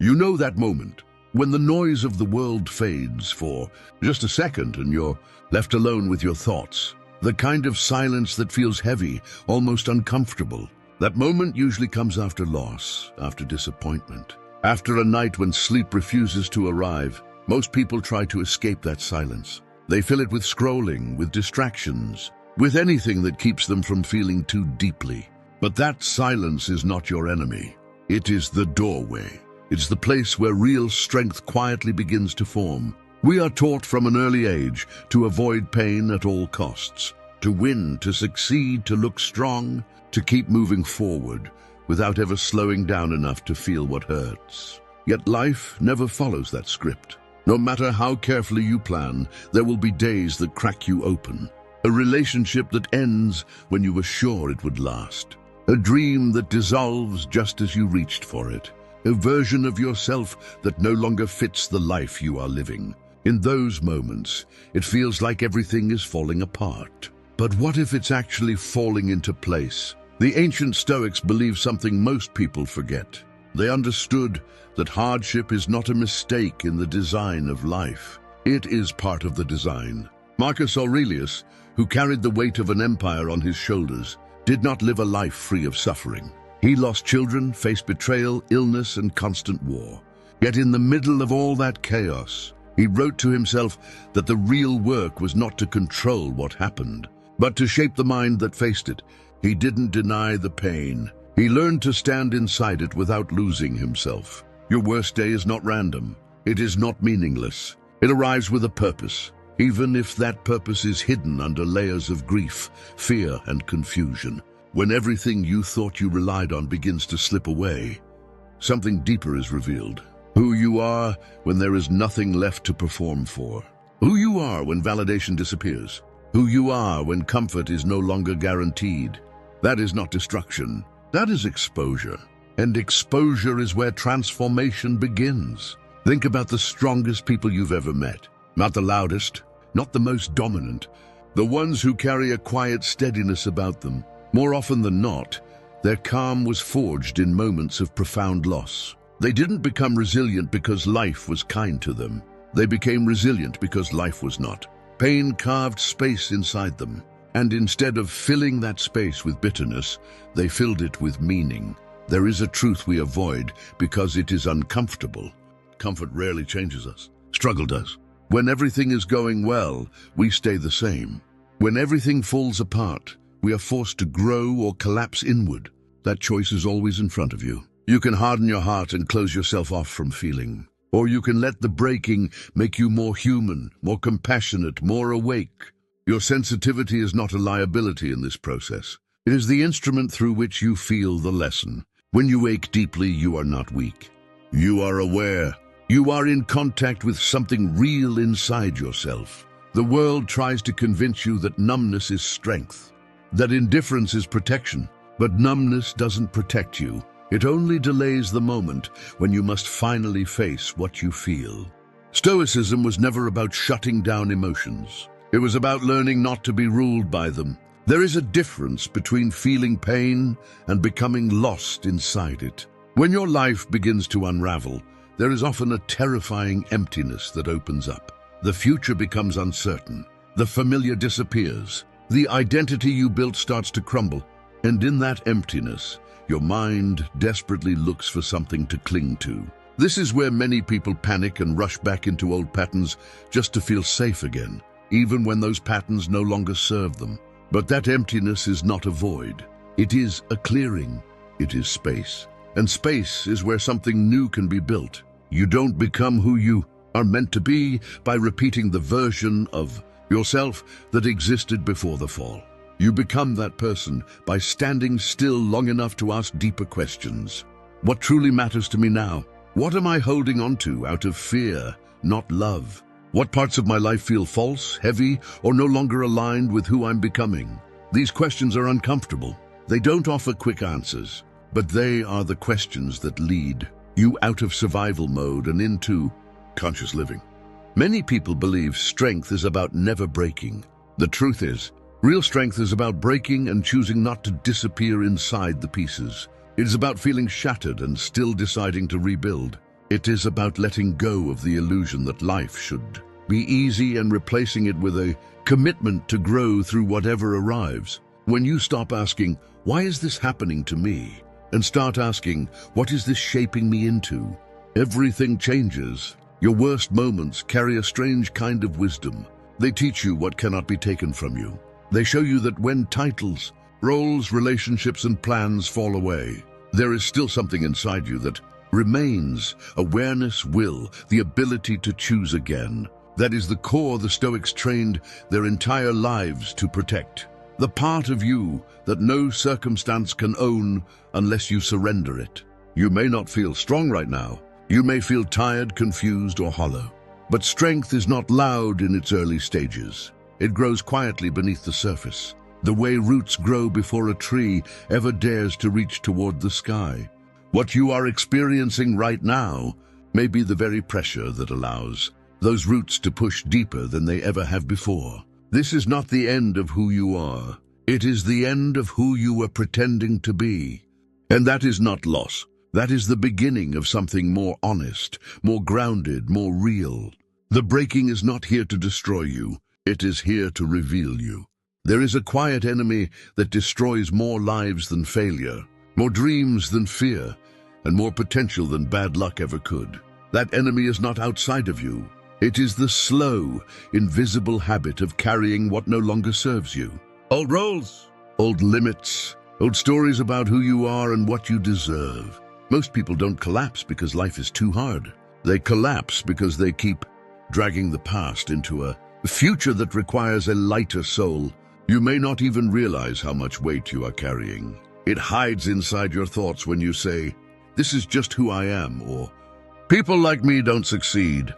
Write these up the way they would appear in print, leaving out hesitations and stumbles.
You know that moment when the noise of the world fades for just a second and you're left alone with your thoughts. The kind of silence that feels heavy, almost uncomfortable. That moment usually comes after loss, after disappointment, after a night when sleep refuses to arrive. Most people try to escape that silence. They fill it with scrolling, with distractions, with anything that keeps them from feeling too deeply. But that silence is not your enemy. It is the doorway. It's the place where real strength quietly begins to form. We are taught from an early age to avoid pain at all costs, to win, to succeed, to look strong, to keep moving forward without ever slowing down enough to feel what hurts. Yet life never follows that script. No matter how carefully you plan, there will be days that crack you open. A relationship that ends when you were sure it would last. A dream that dissolves just as you reached for it. A version of yourself that no longer fits the life you are living. In those moments, it feels like everything is falling apart. But what if it's actually falling into place? The ancient Stoics believed something most people forget. They understood that hardship is not a mistake in the design of life. It is part of the design. Marcus Aurelius, who carried the weight of an empire on his shoulders, did not live a life free of suffering. He lost children, faced betrayal, illness, and constant war. Yet in the middle of all that chaos, he wrote to himself that the real work was not to control what happened, but to shape the mind that faced it. He didn't deny the pain. He learned to stand inside it without losing himself. Your worst day is not random. It is not meaningless. It arrives with a purpose, even if that purpose is hidden under layers of grief, fear, and confusion. When everything you thought you relied on begins to slip away, something deeper is revealed. Who you are when there is nothing left to perform for. Who you are when validation disappears. Who you are when comfort is no longer guaranteed. That is not destruction. That is exposure. And exposure is where transformation begins. Think about the strongest people you've ever met. Not the loudest, not the most dominant. The ones who carry a quiet steadiness about them. More often than not, their calm was forged in moments of profound loss. They didn't become resilient because life was kind to them. They became resilient because life was not. Pain carved space inside them, and instead of filling that space with bitterness, they filled it with meaning. There is a truth we avoid because it is uncomfortable. Comfort rarely changes us. Struggle does. When everything is going well, we stay the same. When everything falls apart, we are forced to grow or collapse inward. That choice is always in front of you. You can harden your heart and close yourself off from feeling. Or you can let the breaking make you more human, more compassionate, more awake. Your sensitivity is not a liability in this process. It is the instrument through which you feel the lesson. When you ache deeply, you are not weak. You are aware. You are in contact with something real inside yourself. The world tries to convince you that numbness is strength, that indifference is protection. But numbness doesn't protect you. It only delays the moment when you must finally face what you feel. Stoicism was never about shutting down emotions. It was about learning not to be ruled by them. There is a difference between feeling pain and becoming lost inside it. When your life begins to unravel, there is often a terrifying emptiness that opens up. The future becomes uncertain. The familiar disappears. The identity you built starts to crumble. And in that emptiness, your mind desperately looks for something to cling to. This is where many people panic and rush back into old patterns just to feel safe again, even when those patterns no longer serve them. But that emptiness is not a void. It is a clearing. It is space. And space is where something new can be built. You don't become who you are meant to be by repeating the version of yourself that existed before the fall. You become that person by standing still long enough to ask deeper questions. What truly matters to me now? What am I holding on to out of fear, not love? What parts of my life feel false, heavy, or no longer aligned with who I'm becoming? These questions are uncomfortable. They don't offer quick answers, but they are the questions that lead you out of survival mode and into conscious living. Many people believe strength is about never breaking. The truth is, real strength is about breaking and choosing not to disappear inside the pieces. It is about feeling shattered and still deciding to rebuild. It is about letting go of the illusion that life should be easy and replacing it with a commitment to grow through whatever arrives. When you stop asking, "Why is this happening to me?" and start asking, "What is this shaping me into?" everything changes. Your worst moments carry a strange kind of wisdom. They teach you what cannot be taken from you. They show you that when titles, roles, relationships, and plans fall away, there is still something inside you that remains: awareness, will, the ability to choose again. That is the core the Stoics trained their entire lives to protect. The part of you that no circumstance can own unless you surrender it. You may not feel strong right now. You may feel tired, confused, or hollow. But strength is not loud in its early stages. It grows quietly beneath the surface, the way roots grow before a tree ever dares to reach toward the sky. What you are experiencing right now may be the very pressure that allows those roots to push deeper than they ever have before. This is not the end of who you are. It is the end of who you were pretending to be. And that is not loss. That is the beginning of something more honest, more grounded, more real. The breaking is not here to destroy you. It is here to reveal you. There is a quiet enemy that destroys more lives than failure, more dreams than fear, and more potential than bad luck ever could. That enemy is not outside of you. It is the slow, invisible habit of carrying what no longer serves you. Old roles, old limits, old stories about who you are and what you deserve. Most people don't collapse because life is too hard. They collapse because they keep dragging the past into a future that requires a lighter soul. You may not even realize how much weight you are carrying. It hides inside your thoughts when you say, "This is just who I am," or "People like me don't succeed,"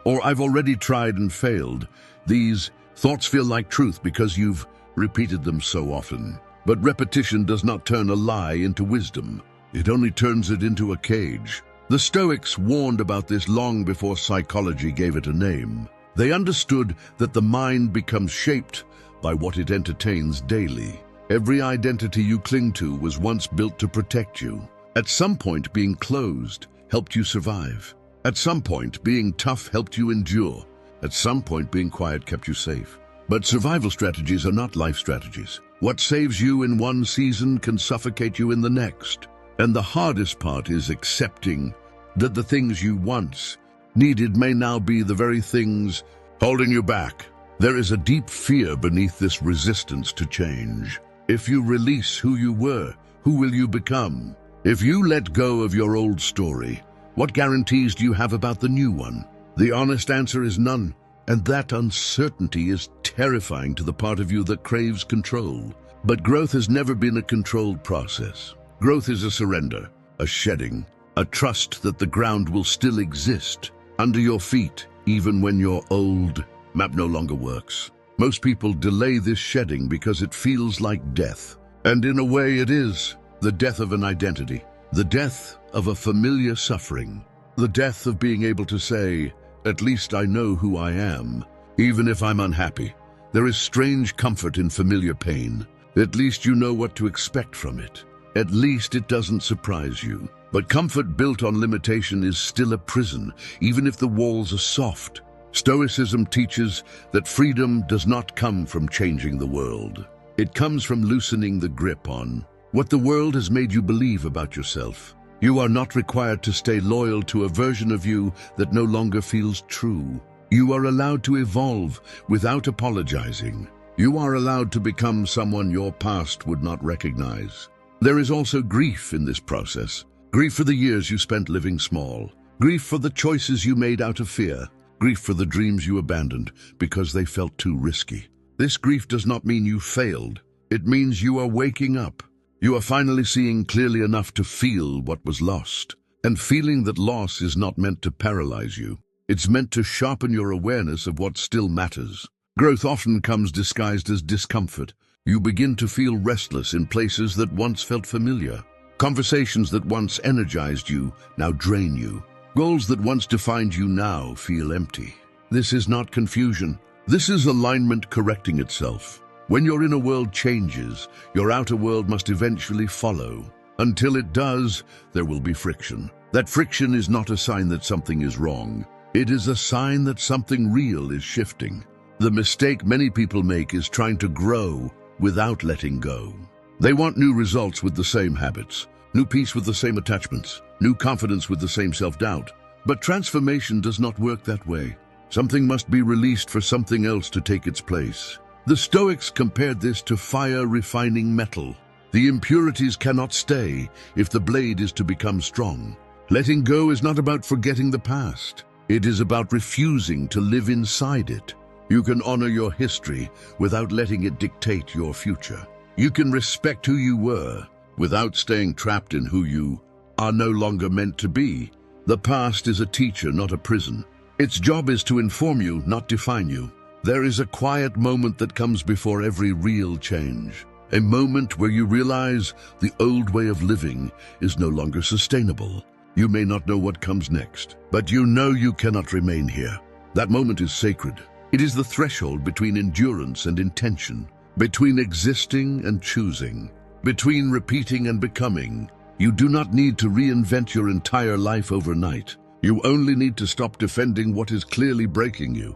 or "I've already tried and failed." These thoughts feel like truth because you've repeated them so often. But repetition does not turn a lie into wisdom. It only turns it into a cage. The Stoics warned about this long before psychology gave it a name. They understood that the mind becomes shaped by what it entertains daily. Every identity you cling to was once built to protect you. At some point, being closed helped you survive. At some point, being tough helped you endure. At some point, being quiet kept you safe. But survival strategies are not life strategies. What saves you in one season can suffocate you in the next. And the hardest part is accepting that the things you once needed may now be the very things holding you back. There is a deep fear beneath this resistance to change. If you release who you were, who will you become? If you let go of your old story, what guarantees do you have about the new one? The honest answer is none, and that uncertainty is terrifying to the part of you that craves control. But growth has never been a controlled process. Growth is a surrender, a shedding, a trust that the ground will still exist under your feet, even when your old map no longer works. Most people delay this shedding because it feels like death. And in a way it is the death of an identity, the death of a familiar suffering, the death of being able to say, "At least I know who I am, even if I'm unhappy." There is strange comfort in familiar pain. At least you know what to expect from it. At least it doesn't surprise you. But comfort built on limitation is still a prison, even if the walls are soft. Stoicism teaches that freedom does not come from changing the world. It comes from loosening the grip on what the world has made you believe about yourself. You are not required to stay loyal to a version of you that no longer feels true. You are allowed to evolve without apologizing. You are allowed to become someone your past would not recognize. There is also grief in this process. Grief for the years you spent living small. Grief for the choices you made out of fear. Grief for the dreams you abandoned because they felt too risky. This grief does not mean you failed. It means you are waking up. You are finally seeing clearly enough to feel what was lost. And feeling that loss is not meant to paralyze you. It's meant to sharpen your awareness of what still matters. Growth often comes disguised as discomfort. You begin to feel restless in places that once felt familiar. Conversations that once energized you now drain you. Goals that once defined you now feel empty. This is not confusion. This is alignment correcting itself. When your inner world changes, your outer world must eventually follow. Until it does, there will be friction. That friction is not a sign that something is wrong. It is a sign that something real is shifting. The mistake many people make is trying to grow without letting go. They want new results with the same habits, new peace with the same attachments, new confidence with the same self-doubt. But transformation does not work that way. Something must be released for something else to take its place. The Stoics compared this to fire refining metal. The impurities cannot stay if the blade is to become strong. Letting go is not about forgetting the past. It is about refusing to live inside it. You can honor your history without letting it dictate your future. You can respect who you were without staying trapped in who you are no longer meant to be. The past is a teacher, not a prison. Its job is to inform you, not define you. There is a quiet moment that comes before every real change. A moment where you realize the old way of living is no longer sustainable. You may not know what comes next, but you know you cannot remain here. That moment is sacred. It is the threshold between endurance and intention, between existing and choosing, between repeating and becoming. You do not need to reinvent your entire life overnight. You only need to stop defending what is clearly breaking you.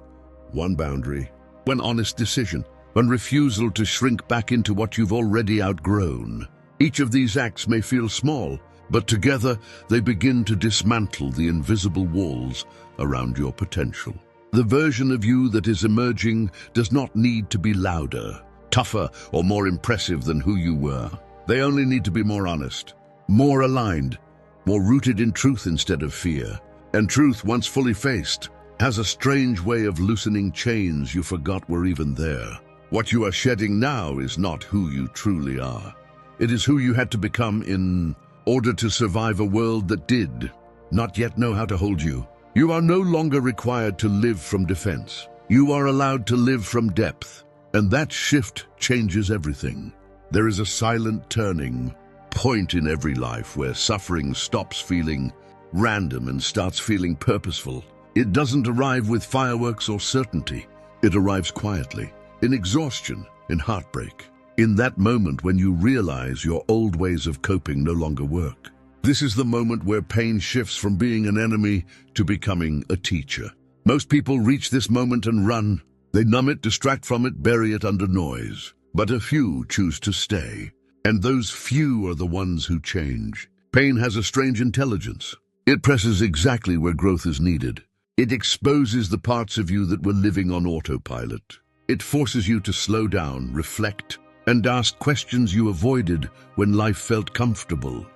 One boundary, one honest decision, one refusal to shrink back into what you've already outgrown. Each of these acts may feel small, but together they begin to dismantle the invisible walls around your potential. The version of you that is emerging does not need to be louder, tougher, or more impressive than who you were. They only need to be more honest, more aligned, more rooted in truth instead of fear. And truth, once fully faced, has a strange way of loosening chains you forgot were even there. What you are shedding now is not who you truly are. It is who you had to become in order to survive a world that did not yet know how to hold you. You are no longer required to live from defense. You are allowed to live from depth, and that shift changes everything. There is a silent turning point in every life where suffering stops feeling random and starts feeling purposeful. It doesn't arrive with fireworks or certainty. It arrives quietly, in exhaustion, in heartbreak. In that moment when you realize your old ways of coping no longer work. This is the moment where pain shifts from being an enemy to becoming a teacher. Most people reach this moment and run. They numb it, distract from it, bury it under noise. But a few choose to stay. And those few are the ones who change. Pain has a strange intelligence. It presses exactly where growth is needed. It exposes the parts of you that were living on autopilot. It forces you to slow down, reflect, and ask questions you avoided when life felt comfortable.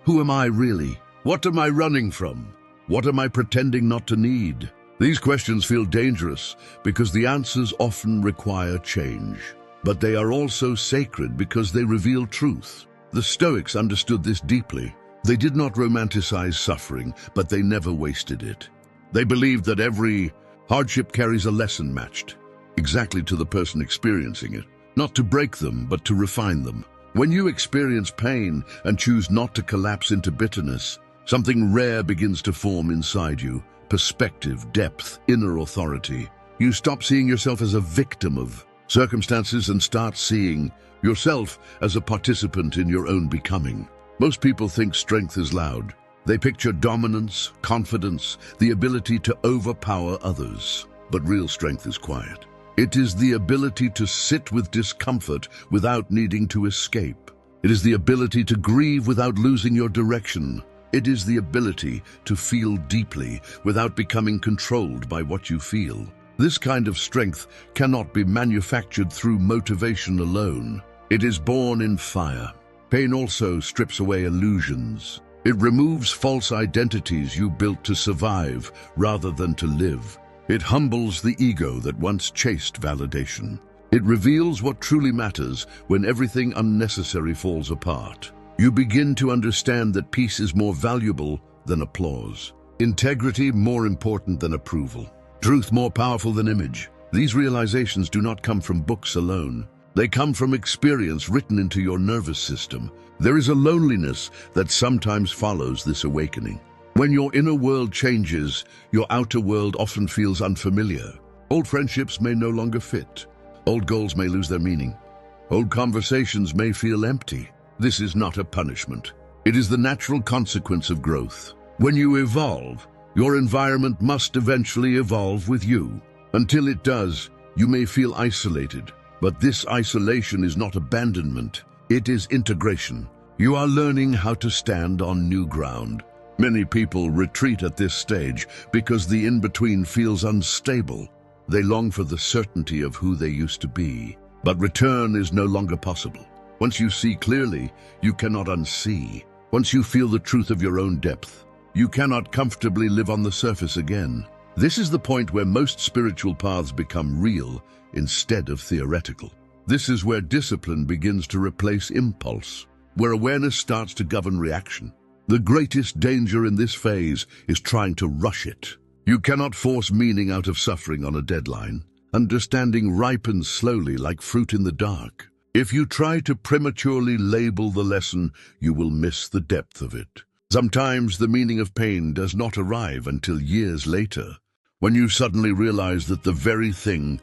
Who am I really? What am I running from? What am I pretending not to need? These questions feel dangerous because the answers often require change. But they are also sacred because they reveal truth. The Stoics understood this deeply. They did not romanticize suffering, but they never wasted it. They believed that every hardship carries a lesson matched exactly to the person experiencing it. Not to break them, but to refine them. When you experience pain and choose not to collapse into bitterness, something rare begins to form inside you. Perspective, depth, inner authority. You stop seeing yourself as a victim of circumstances and start seeing yourself as a participant in your own becoming. Most people think strength is loud. They picture dominance, confidence, the ability to overpower others. But real strength is quiet. It is the ability to sit with discomfort without needing to escape. It is the ability to grieve without losing your direction. It is the ability to feel deeply without becoming controlled by what you feel. This kind of strength cannot be manufactured through motivation alone. It is born in fire. Pain also strips away illusions. It removes false identities you built to survive rather than to live. It humbles the ego that once chased validation. It reveals what truly matters when everything unnecessary falls apart. You begin to understand that peace is more valuable than applause. Integrity more important than approval. Truth more powerful than image. These realizations do not come from books alone. They come from experience written into your nervous system. There is a loneliness that sometimes follows this awakening. When your inner world changes, your outer world often feels unfamiliar. Old friendships may no longer fit. Old goals may lose their meaning. Old conversations may feel empty. This is not a punishment. It is the natural consequence of growth. When you evolve, your environment must eventually evolve with you. Until it does, you may feel isolated, but this isolation is not abandonment, it is integration. You are learning how to stand on new ground. Many people retreat at this stage because the in-between feels unstable. They long for the certainty of who they used to be, but return is no longer possible. Once you see clearly, you cannot unsee. Once you feel the truth of your own depth, you cannot comfortably live on the surface again. This is the point where most spiritual paths become real instead of theoretical. This is where discipline begins to replace impulse, where awareness starts to govern reaction. The greatest danger in this phase is trying to rush it. You cannot force meaning out of suffering on a deadline. Understanding ripens slowly like fruit in the dark. If you try to prematurely label the lesson, you will miss the depth of it. Sometimes the meaning of pain does not arrive until years later, when you suddenly realize that the very thing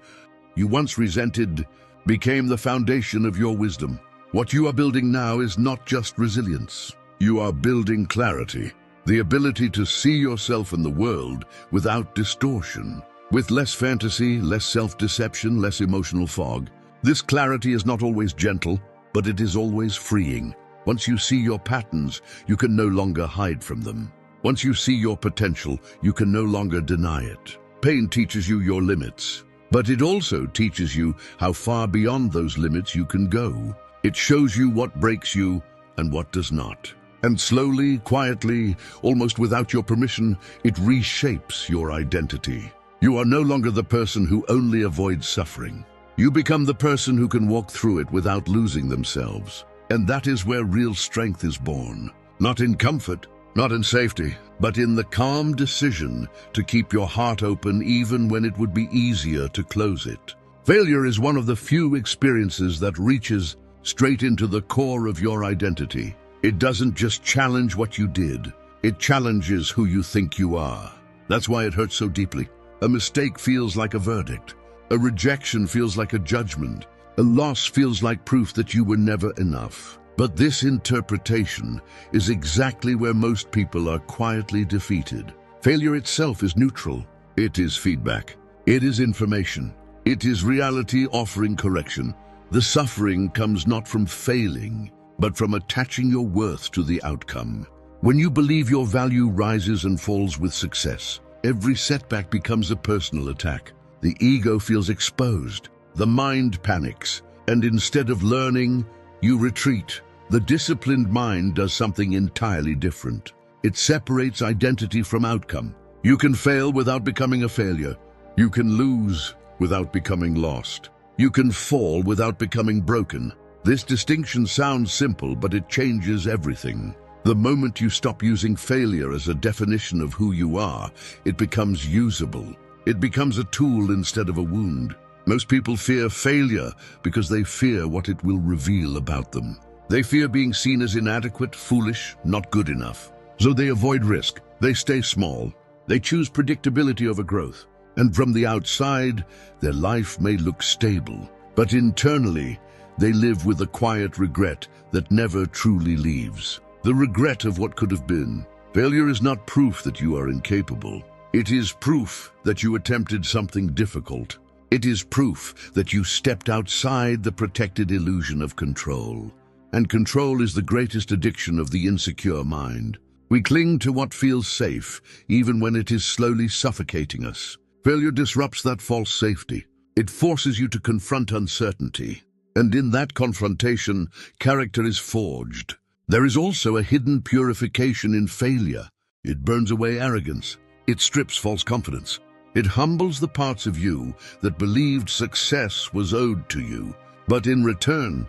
you once resented became the foundation of your wisdom. What you are building now is not just resilience. You are building clarity, the ability to see yourself in the world without distortion, with less fantasy, less self-deception, less emotional fog. This clarity is not always gentle, but it is always freeing. Once you see your patterns, you can no longer hide from them. Once you see your potential, you can no longer deny it. Pain teaches you your limits, but it also teaches you how far beyond those limits you can go. It shows you what breaks you and what does not. And slowly, quietly, almost without your permission, it reshapes your identity. You are no longer the person who only avoids suffering. You become the person who can walk through it without losing themselves. And that is where real strength is born. Not in comfort, not in safety, but in the calm decision to keep your heart open even when it would be easier to close it. Failure is one of the few experiences that reaches straight into the core of your identity. It doesn't just challenge what you did, it challenges who you think you are. That's why it hurts so deeply. A mistake feels like a verdict. A rejection feels like a judgment. A loss feels like proof that you were never enough. But this interpretation is exactly where most people are quietly defeated. Failure itself is neutral. It is feedback. It is information. It is reality offering correction. The suffering comes not from failing, but from attaching your worth to the outcome. When you believe your value rises and falls with success, every setback becomes a personal attack. The ego feels exposed. The mind panics, and instead of learning, you retreat. The disciplined mind does something entirely different. It separates identity from outcome. You can fail without becoming a failure. You can lose without becoming lost. You can fall without becoming broken. This distinction sounds simple, but it changes everything. The moment you stop using failure as a definition of who you are, it becomes usable. It becomes a tool instead of a wound. Most people fear failure because they fear what it will reveal about them. They fear being seen as inadequate, foolish, not good enough. So they avoid risk. They stay small. They choose predictability over growth. And from the outside, their life may look stable. But internally, they live with a quiet regret that never truly leaves. The regret of what could have been. Failure is not proof that you are incapable. It is proof that you attempted something difficult. It is proof that you stepped outside the protected illusion of control. And control is the greatest addiction of the insecure mind. We cling to what feels safe, even when it is slowly suffocating us. Failure disrupts that false safety. It forces you to confront uncertainty. And in that confrontation, character is forged. There is also a hidden purification in failure. It burns away arrogance. It strips false confidence. It humbles the parts of you that believed success was owed to you. But in return,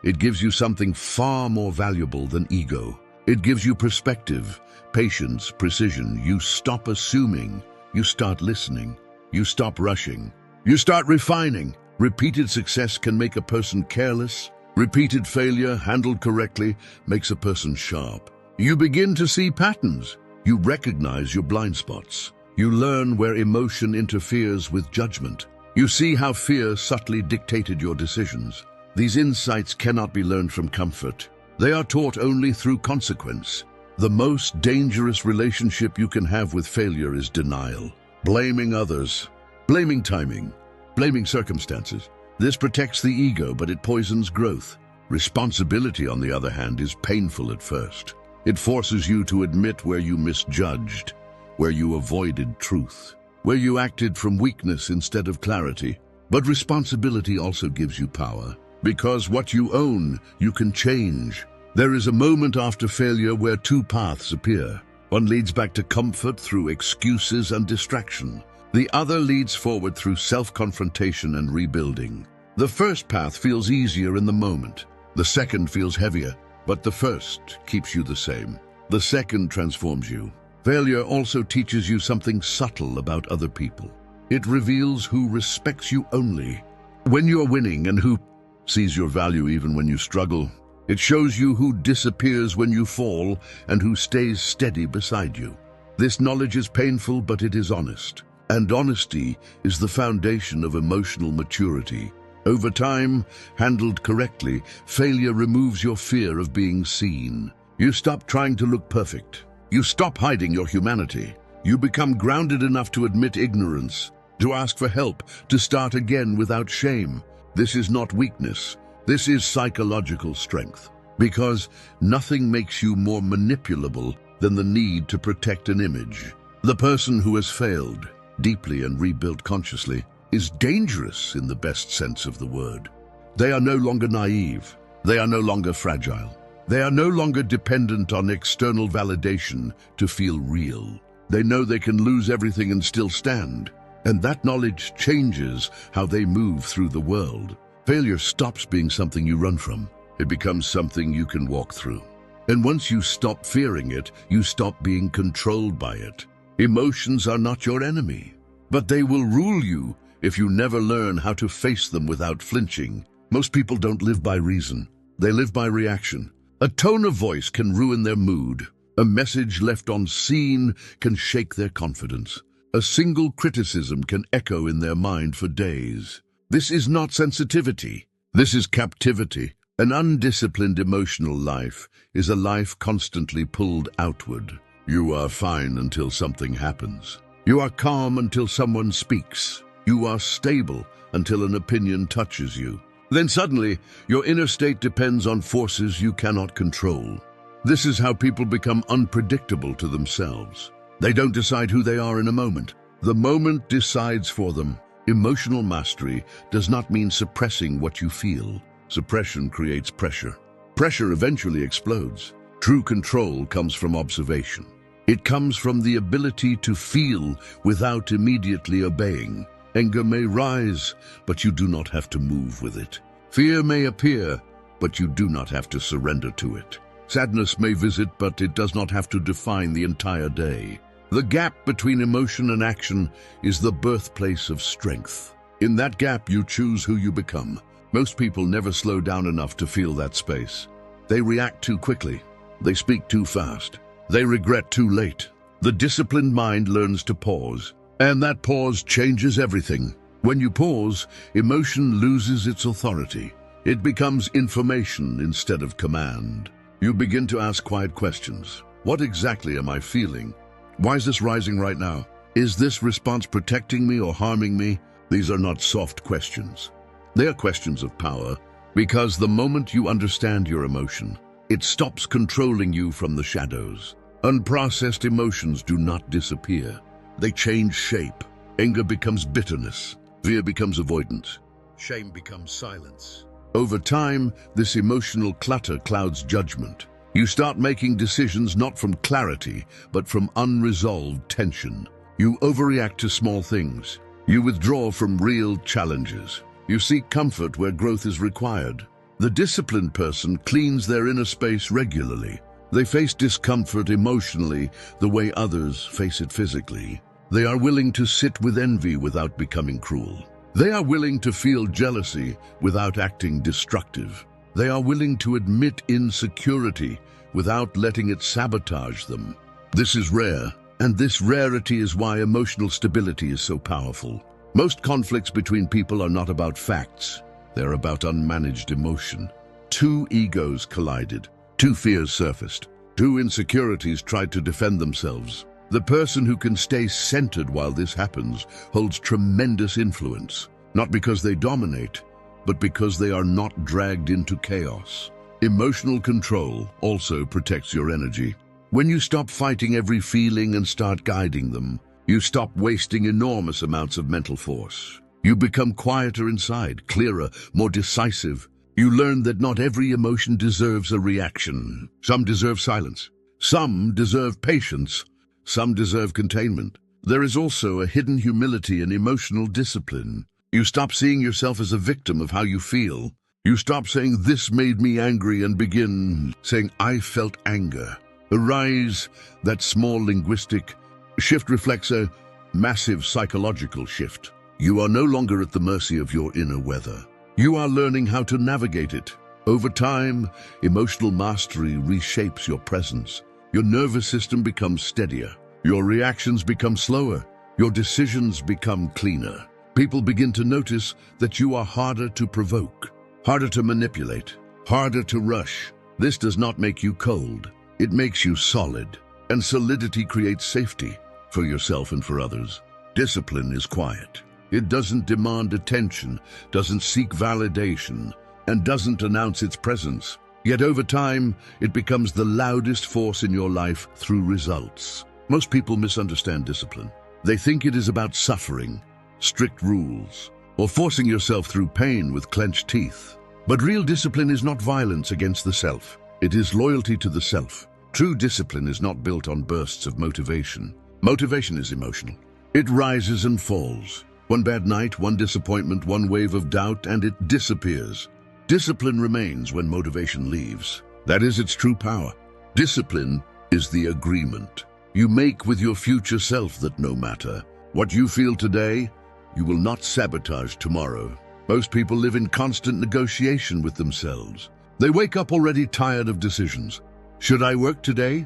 it gives you something far more valuable than ego. It gives you perspective, patience, precision. You stop assuming. You start listening. You stop rushing. You start refining. Repeated success can make a person careless. Repeated failure, handled correctly, makes a person sharp. You begin to see patterns. You recognize your blind spots. You learn where emotion interferes with judgment. You see how fear subtly dictated your decisions. These insights cannot be learned from comfort. They are taught only through consequence. The most dangerous relationship you can have with failure is denial. Blaming others, blaming timing, blaming circumstances. This protects the ego, but it poisons growth. Responsibility, on the other hand, is painful at first. It forces you to admit where you misjudged, where you avoided truth, where you acted from weakness instead of clarity. But responsibility also gives you power, because what you own, you can change. There is a moment after failure where two paths appear. One leads back to comfort through excuses and distraction. The other leads forward through self-confrontation and rebuilding. The first path feels easier in the moment. The second feels heavier, but the first keeps you the same. The second transforms you. Failure also teaches you something subtle about other people. It reveals who respects you only when you're winning and who sees your value even when you struggle. It shows you who disappears when you fall and who stays steady beside you. This knowledge is painful, but it is honest. And honesty is the foundation of emotional maturity. Over time, handled correctly, failure removes your fear of being seen. You stop trying to look perfect. You stop hiding your humanity. You become grounded enough to admit ignorance, to ask for help, to start again without shame. This is not weakness. This is psychological strength. Because nothing makes you more manipulable than the need to protect an image. The person who has failed deeply and rebuilt consciously is dangerous in the best sense of the word. They are no longer naive. They are no longer fragile. They are no longer dependent on external validation to feel real. They know they can lose everything and still stand. And that knowledge changes how they move through the world. Failure stops being something you run from. It becomes something you can walk through. And once you stop fearing it, you stop being controlled by it. Emotions are not your enemy, but they will rule you if you never learn how to face them without flinching. Most people don't live by reason. They live by reaction. A tone of voice can ruin their mood. A message left unseen can shake their confidence. A single criticism can echo in their mind for days. This is not sensitivity. This is captivity. An undisciplined emotional life is a life constantly pulled outward. You are fine until something happens. You are calm until someone speaks. You are stable until an opinion touches you. Then suddenly, your inner state depends on forces you cannot control. This is how people become unpredictable to themselves. They don't decide who they are in a moment. The moment decides for them. Emotional mastery does not mean suppressing what you feel. Suppression creates pressure. Pressure eventually explodes. True control comes from observation. It comes from the ability to feel without immediately obeying. Anger may rise, but you do not have to move with it. Fear may appear, but you do not have to surrender to it. Sadness may visit, but it does not have to define the entire day. The gap between emotion and action is the birthplace of strength. In that gap, you choose who you become. Most people never slow down enough to feel that space. They react too quickly. They speak too fast. They regret too late. The disciplined mind learns to pause, and that pause changes everything. When you pause, emotion loses its authority. It becomes information instead of command. You begin to ask quiet questions. What exactly am I feeling? Why is this rising right now? Is this response protecting me or harming me? These are not soft questions. They are questions of power, because the moment you understand your emotion, it stops controlling you from the shadows. Unprocessed emotions do not disappear. They change shape. Anger becomes bitterness. Fear becomes avoidance. Shame becomes silence. Over time, this emotional clutter clouds judgment. You start making decisions not from clarity, but from unresolved tension. You overreact to small things. You withdraw from real challenges. You seek comfort where growth is required. The disciplined person cleans their inner space regularly. They face discomfort emotionally the way others face it physically. They are willing to sit with envy without becoming cruel. They are willing to feel jealousy without acting destructive. They are willing to admit insecurity without letting it sabotage them. This is rare, and this rarity is why emotional stability is so powerful. Most conflicts between people are not about facts. They're about unmanaged emotion. Two egos collided. Two fears surfaced. Two insecurities try to defend themselves. The person who can stay centered while this happens holds tremendous influence, not because they dominate, but because they are not dragged into chaos. Emotional control also protects your energy. When you stop fighting every feeling and start guiding them, you stop wasting enormous amounts of mental force. You become quieter inside, clearer, more decisive. You learn that not every emotion deserves a reaction. Some deserve silence. Some deserve patience. Some deserve containment. There is also a hidden humility in emotional discipline. You stop seeing yourself as a victim of how you feel. You stop saying, "This made me angry," and begin saying, "I felt anger." Arise, that small linguistic shift reflects a massive psychological shift. You are no longer at the mercy of your inner weather. You are learning how to navigate it. Over time, emotional mastery reshapes your presence. Your nervous system becomes steadier. Your reactions become slower. Your decisions become cleaner. People begin to notice that you are harder to provoke, harder to manipulate, harder to rush. This does not make you cold. It makes you solid. And solidity creates safety for yourself and for others. Discipline is quiet. It doesn't demand attention, doesn't seek validation, and doesn't announce its presence. Yet over time, it becomes the loudest force in your life through results. Most people misunderstand discipline. They think it is about suffering, strict rules, or forcing yourself through pain with clenched teeth. But real discipline is not violence against the self. It is loyalty to the self. True discipline is not built on bursts of motivation. Motivation is emotional. It rises and falls. One bad night, one disappointment, one wave of doubt, and it disappears. Discipline remains when motivation leaves. That is its true power. Discipline is the agreement you make with your future self that no matter what you feel today, you will not sabotage tomorrow. Most people live in constant negotiation with themselves. They wake up already tired of decisions. Should I work today?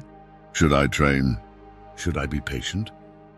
Should I train? Should I be patient?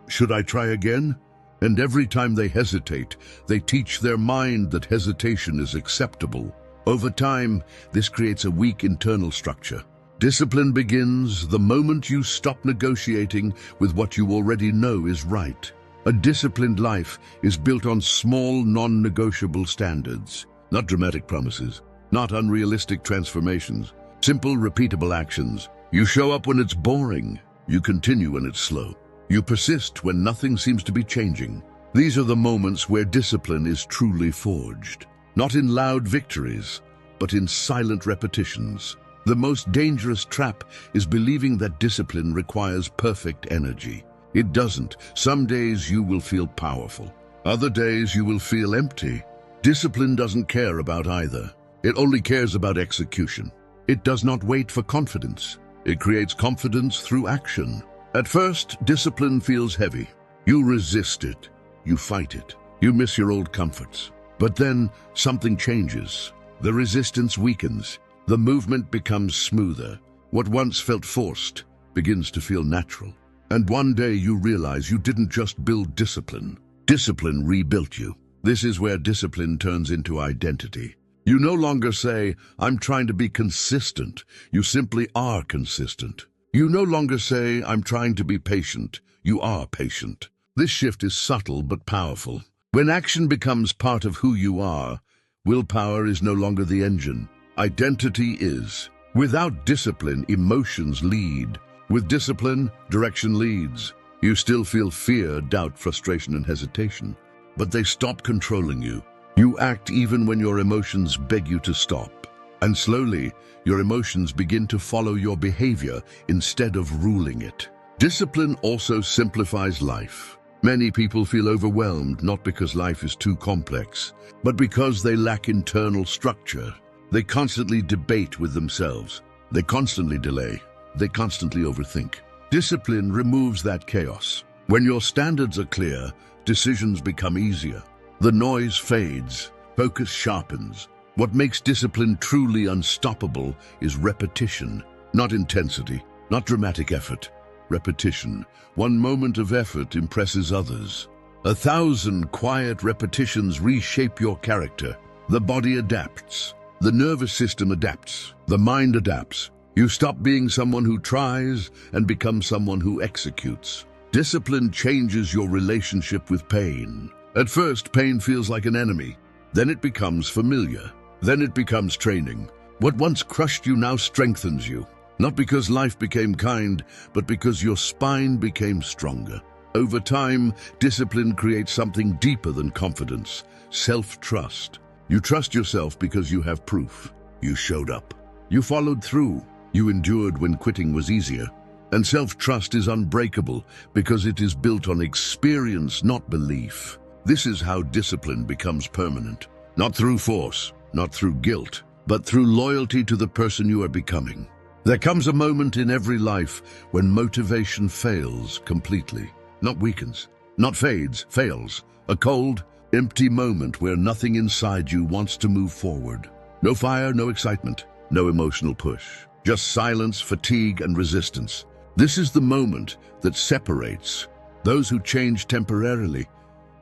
Should I try again? And every time they hesitate, they teach their mind that hesitation is acceptable. Over time, this creates a weak internal structure. Discipline begins the moment you stop negotiating with what you already know is right. A disciplined life is built on small, non-negotiable standards, not dramatic promises, not unrealistic transformations, simple, repeatable actions. You show up when it's boring. You continue when it's slow. You persist when nothing seems to be changing. These are the moments where discipline is truly forged, not in loud victories, but in silent repetitions. The most dangerous trap is believing that discipline requires perfect energy. It doesn't. Some days you will feel powerful. Other days you will feel empty. Discipline doesn't care about either. It only cares about execution. It does not wait for confidence. It creates confidence through action. At first, discipline feels heavy. You resist it. You fight it. You miss your old comforts. But then something changes. The resistance weakens. The movement becomes smoother. What once felt forced begins to feel natural. And one day you realize you didn't just build discipline. Discipline rebuilt you. This is where discipline turns into identity. You no longer say, "I'm trying to be consistent." You simply are consistent. You no longer say, "I'm trying to be patient." You are patient. This shift is subtle but powerful. When action becomes part of who you are, willpower is no longer the engine. Identity is. Without discipline, emotions lead. With discipline, direction leads. You still feel fear, doubt, frustration, and hesitation, but they stop controlling you. You act even when your emotions beg you to stop. And slowly, your emotions begin to follow your behavior instead of ruling it. Discipline also simplifies life. Many people feel overwhelmed not because life is too complex, but because they lack internal structure. They constantly debate with themselves. They constantly delay. They constantly overthink. Discipline removes that chaos. When your standards are clear, decisions become easier. The noise fades. Focus sharpens. What makes discipline truly unstoppable is repetition, not intensity, not dramatic effort. Repetition. One moment of effort impresses others. 1,000 quiet repetitions reshape your character. The body adapts. The nervous system adapts. The mind adapts. You stop being someone who tries and become someone who executes. Discipline changes your relationship with pain. At first, pain feels like an enemy. Then it becomes familiar. Then it becomes training. What once crushed you now strengthens you. Not because life became kind, but because your spine became stronger. Over time, discipline creates something deeper than confidence, self-trust. You trust yourself because you have proof. You showed up. You followed through. You endured when quitting was easier. And self-trust is unbreakable because it is built on experience, not belief. This is how discipline becomes permanent. Not through force, not through guilt, but through loyalty to the person you are becoming. There comes a moment in every life when motivation fails completely. Not weakens, not fades, fails. A cold, empty moment where nothing inside you wants to move forward. No fire, no excitement, no emotional push. Just silence, fatigue, and resistance. This is the moment that separates those who change temporarily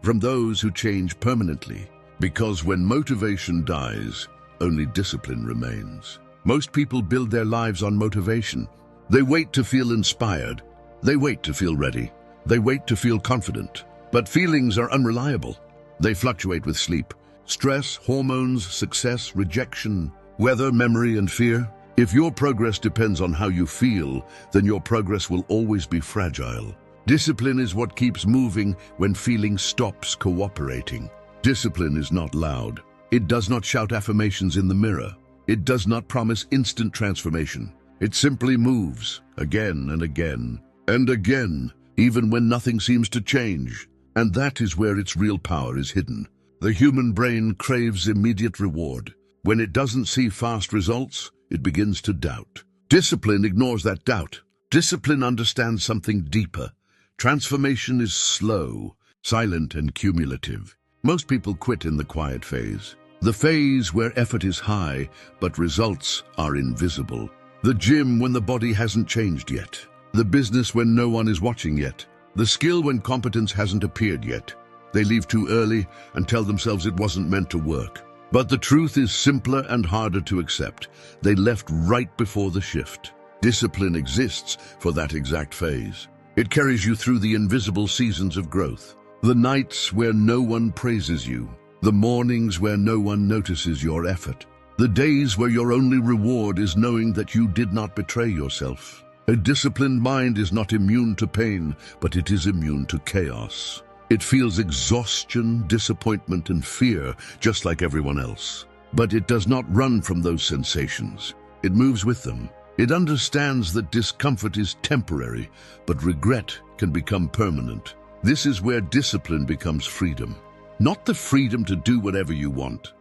from those who change permanently. Because when motivation dies, only discipline remains. Most people build their lives on motivation. They wait to feel inspired. They wait to feel ready. They wait to feel confident. But feelings are unreliable. They fluctuate with sleep, stress, hormones, success, rejection, weather, memory, and fear. If your progress depends on how you feel, then your progress will always be fragile. Discipline is what keeps moving when feeling stops cooperating. Discipline is not loud. It does not shout affirmations in the mirror. It does not promise instant transformation. It simply moves again and again and again, even when nothing seems to change. And that is where its real power is hidden. The human brain craves immediate reward. When it doesn't see fast results, it begins to doubt. Discipline ignores that doubt. Discipline understands something deeper. Transformation is slow, silent, and cumulative. Most people quit in the quiet phase. The phase where effort is high, but results are invisible. The gym when the body hasn't changed yet. The business when no one is watching yet. The skill when competence hasn't appeared yet. They leave too early and tell themselves it wasn't meant to work. But the truth is simpler and harder to accept. They left right before the shift. Discipline exists for that exact phase. It carries you through the invisible seasons of growth. The nights where no one praises you. The mornings where no one notices your effort. The days where your only reward is knowing that you did not betray yourself. A disciplined mind is not immune to pain, but it is immune to chaos. It feels exhaustion, disappointment, and fear, just like everyone else. But it does not run from those sensations. It moves with them. It understands that discomfort is temporary, but regret can become permanent. This is where discipline becomes freedom. Not the freedom to do whatever you want,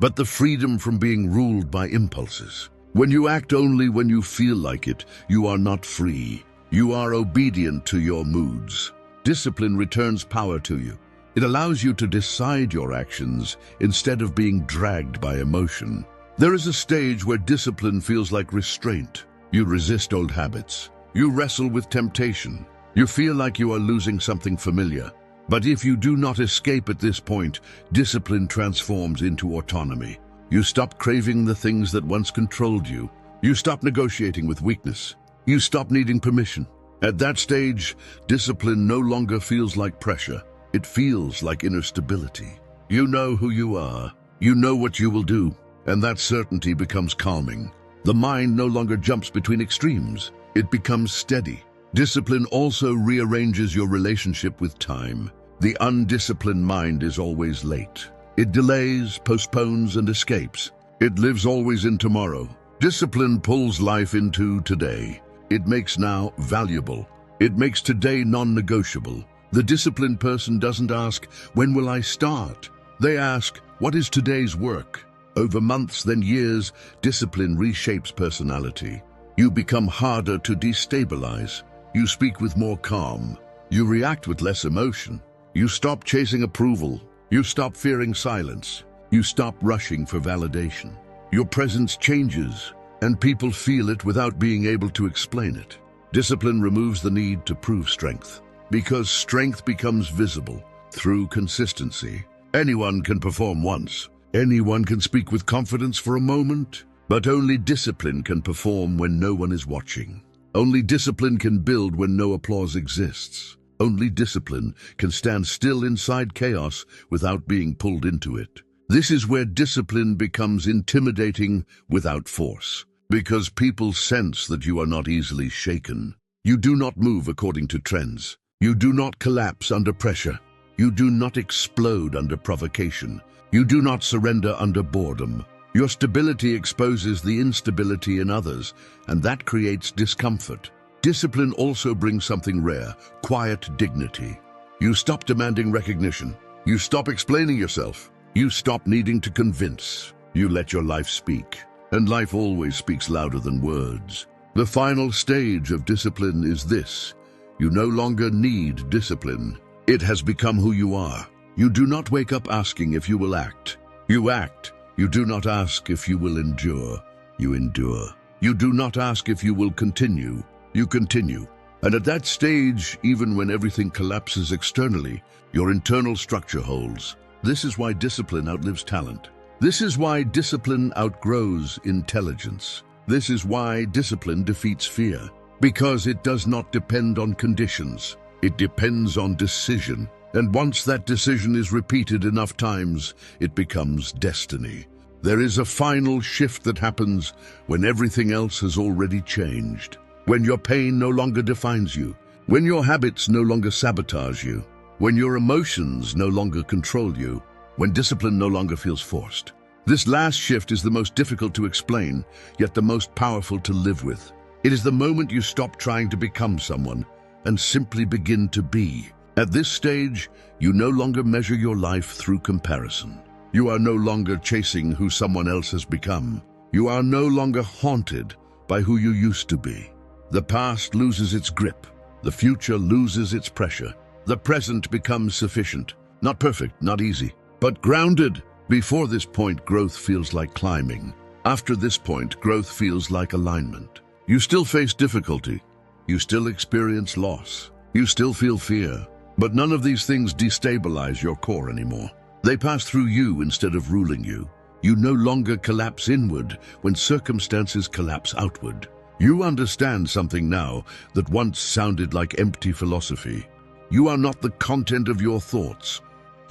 but the freedom from being ruled by impulses. When you act only when you feel like it, you are not free. You are obedient to your moods. Discipline returns power to you. It allows you to decide your actions instead of being dragged by emotion. There is a stage where discipline feels like restraint. You resist old habits. You wrestle with temptation. You feel like you are losing something familiar. But if you do not escape at this point, discipline transforms into autonomy. You stop craving the things that once controlled you. You stop negotiating with weakness. You stop needing permission. At that stage, discipline no longer feels like pressure. It feels like inner stability. You know who you are. You know what you will do. And that certainty becomes calming. The mind no longer jumps between extremes. It becomes steady. Discipline also rearranges your relationship with time. The undisciplined mind is always late. It delays, postpones, and escapes. It lives always in tomorrow. Discipline pulls life into today. It makes now valuable. It makes today non-negotiable. The disciplined person doesn't ask, "When will I start?" They ask, "What is today's work?" Over months, then years, discipline reshapes personality. You become harder to destabilize. You speak with more calm. You react with less emotion. You stop chasing approval. You stop fearing silence. You stop rushing for validation. Your presence changes, and people feel it without being able to explain it. Discipline removes the need to prove strength, because strength becomes visible through consistency. Anyone can perform once. Anyone can speak with confidence for a moment. But only discipline can perform when no one is watching. Only discipline can build when no applause exists. Only discipline can stand still inside chaos without being pulled into it. This is where discipline becomes intimidating without force, because people sense that you are not easily shaken. You do not move according to trends. You do not collapse under pressure. You do not explode under provocation. You do not surrender under boredom. Your stability exposes the instability in others, and that creates discomfort. Discipline also brings something rare, quiet dignity. You stop demanding recognition. You stop explaining yourself. You stop needing to convince. You let your life speak. And life always speaks louder than words. The final stage of discipline is this. You no longer need discipline. It has become who you are. You do not wake up asking if you will act. You act. You do not ask if you will endure. You endure. You do not ask if you will continue. You continue. And at that stage, even when everything collapses externally, your internal structure holds. This is why discipline outlives talent. This is why discipline outgrows intelligence. This is why discipline defeats fear. Because it does not depend on conditions. It depends on decision. And once that decision is repeated enough times, it becomes destiny. There is a final shift that happens when everything else has already changed. When your pain no longer defines you. When your habits no longer sabotage you. When your emotions no longer control you. When discipline no longer feels forced. This last shift is the most difficult to explain, yet the most powerful to live with. It is the moment you stop trying to become someone and simply begin to be. At this stage, you no longer measure your life through comparison. You are no longer chasing who someone else has become. You are no longer haunted by who you used to be. The past loses its grip. The future loses its pressure. The present becomes sufficient. Not perfect, not easy, but grounded. Before this point, growth feels like climbing. After this point, growth feels like alignment. You still face difficulty. You still experience loss. You still feel fear. But none of these things destabilize your core anymore. They pass through you instead of ruling you. You no longer collapse inward when circumstances collapse outward. You understand something now that once sounded like empty philosophy. You are not the content of your thoughts.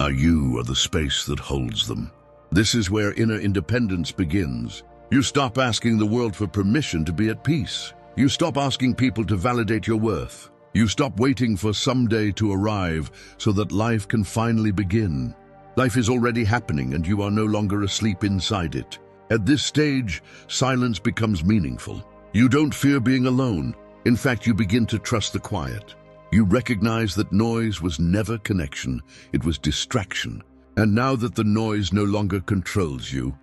You are the space that holds them. This is where inner independence begins. You stop asking the world for permission to be at peace. You stop asking people to validate your worth. You stop waiting for someday to arrive so that life can finally begin. Life is already happening and you are no longer asleep inside it. At this stage, silence becomes meaningful. You don't fear being alone. In fact, you begin to trust the quiet. You recognize that noise was never connection, it was distraction. And now that the noise no longer controls you,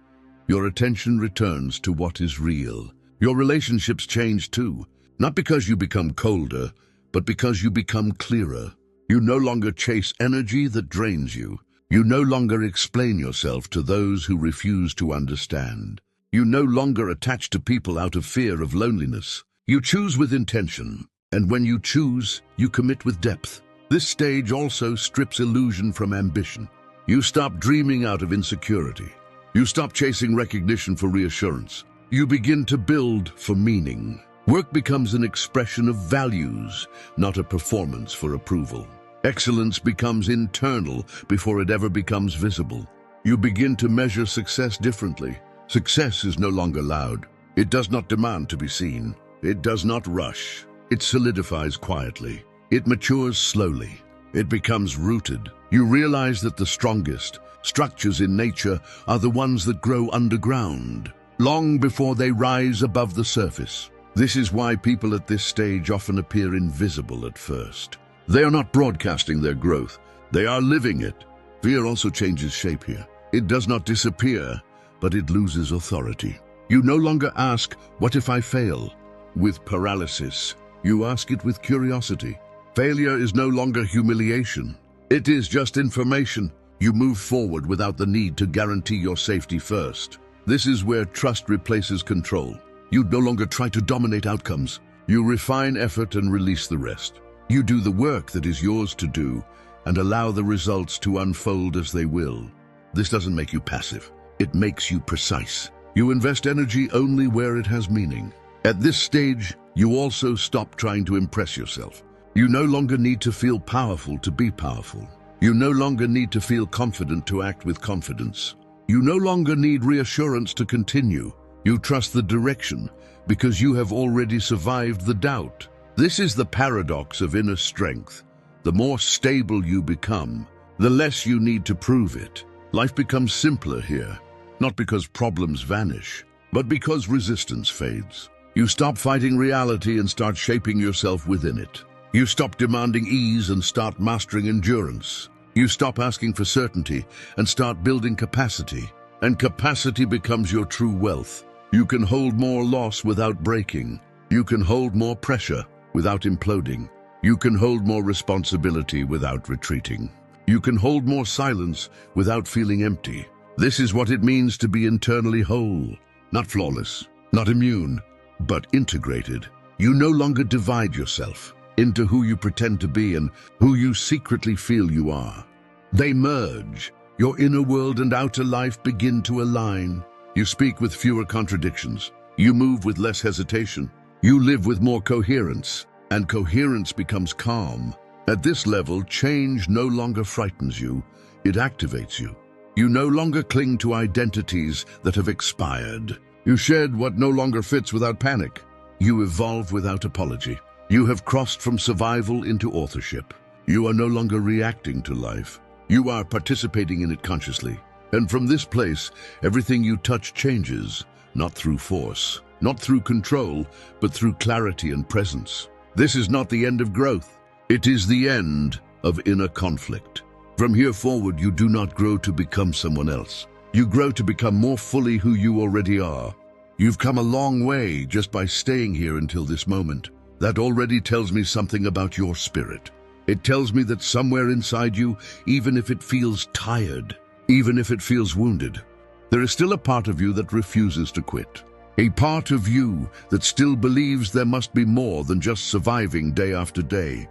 your attention returns to what is real. Your relationships change too, not because you become colder, but because you become clearer. You no longer chase energy that drains you. You no longer explain yourself to those who refuse to understand. You no longer attach to people out of fear of loneliness. You choose with intention. And when you choose, you commit with depth. This stage also strips illusion from ambition. You stop dreaming out of insecurity. You stop chasing recognition for reassurance. You begin to build for meaning. Work becomes an expression of values, not a performance for approval. Excellence becomes internal before it ever becomes visible. You begin to measure success differently. Success is no longer loud. It does not demand to be seen. It does not rush. It solidifies quietly. It matures slowly. It becomes rooted. You realize that the strongest structures in nature are the ones that grow underground, long before they rise above the surface. This is why people at this stage often appear invisible at first. They are not broadcasting their growth. They are living it. Fear also changes shape here. It does not disappear, but it loses authority. You no longer ask, "What if I fail?" with paralysis. You ask it with curiosity. Failure is no longer humiliation. It is just information. You move forward without the need to guarantee your safety first. This is where trust replaces control. You no longer try to dominate outcomes. You refine effort and release the rest. You do the work that is yours to do and allow the results to unfold as they will. This doesn't make you passive. It makes you precise. You invest energy only where it has meaning. At this stage, you also stop trying to impress yourself. You no longer need to feel powerful to be powerful. You no longer need to feel confident to act with confidence. You no longer need reassurance to continue. You trust the direction because you have already survived the doubt. This is the paradox of inner strength. The more stable you become, the less you need to prove it. Life becomes simpler here, not because problems vanish, but because resistance fades. You stop fighting reality and start shaping yourself within it. You stop demanding ease and start mastering endurance. You stop asking for certainty and start building capacity. And capacity becomes your true wealth. You can hold more loss without breaking. You can hold more pressure without imploding. You can hold more responsibility without retreating. You can hold more silence without feeling empty. This is what it means to be internally whole. Not flawless, not immune, but integrated. You no longer divide yourself into who you pretend to be and who you secretly feel you are. They merge. Your inner world and outer life begin to align. You speak with fewer contradictions. You move with less hesitation. You live with more coherence, and coherence becomes calm. At this level, change no longer frightens you, it activates you. You no longer cling to identities that have expired. You shed what no longer fits without panic. You evolve without apology. You have crossed from survival into authorship. You are no longer reacting to life. You are participating in it consciously. And from this place, everything you touch changes, not through force, not through control, but through clarity and presence. This is not the end of growth. It is the end of inner conflict. From here forward, you do not grow to become someone else. You grow to become more fully who you already are. You've come a long way just by staying here until this moment. That already tells me something about your spirit. It tells me that somewhere inside you, even if it feels tired, even if it feels wounded, there is still a part of you that refuses to quit. A part of you that still believes there must be more than just surviving day after day.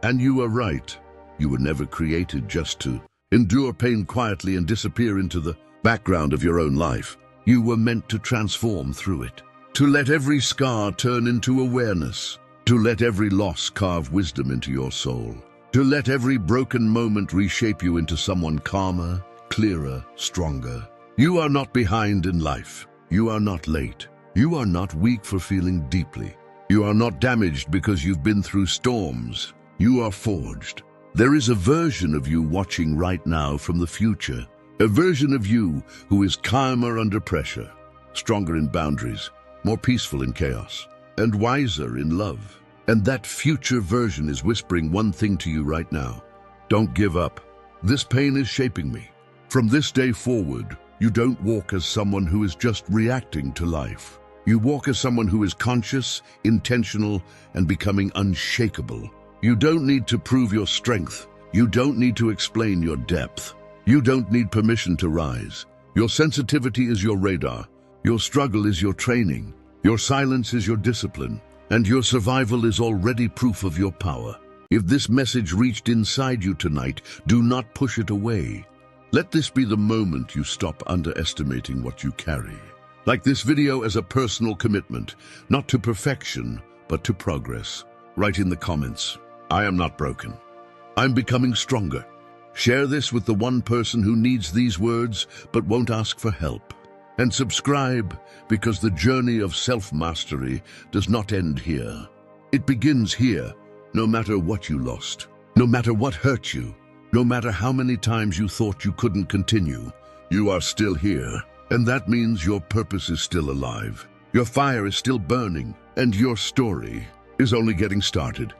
And you are right. You were never created just to endure pain quietly and disappear into the background of your own life. You were meant to transform through it, to let every scar turn into awareness, to let every loss carve wisdom into your soul, to let every broken moment reshape you into someone calmer, clearer, stronger. You are not behind in life. You are not late. You are not weak for feeling deeply. You are not damaged because you've been through storms. You are forged. There is a version of you watching right now from the future, a version of you who is calmer under pressure, stronger in boundaries, more peaceful in chaos, and wiser in love. And that future version is whispering one thing to you right now. Don't give up. This pain is shaping me. From this day forward, you don't walk as someone who is just reacting to life. You walk as someone who is conscious, intentional, and becoming unshakable. You don't need to prove your strength. You don't need to explain your depth. You don't need permission to rise. Your sensitivity is your radar. Your struggle is your training. Your silence is your discipline. And your survival is already proof of your power. If this message reached inside you tonight, do not push it away. Let this be the moment you stop underestimating what you carry. Like this video as a personal commitment, not to perfection, but to progress. Write in the comments, I am not broken. I'm becoming stronger. Share this with the one person who needs these words but won't ask for help. And subscribe, because the journey of self-mastery does not end here. It begins here, no matter what you lost, no matter what hurt you, no matter how many times you thought you couldn't continue. You are still here, and that means your purpose is still alive. Your fire is still burning, and your story is only getting started.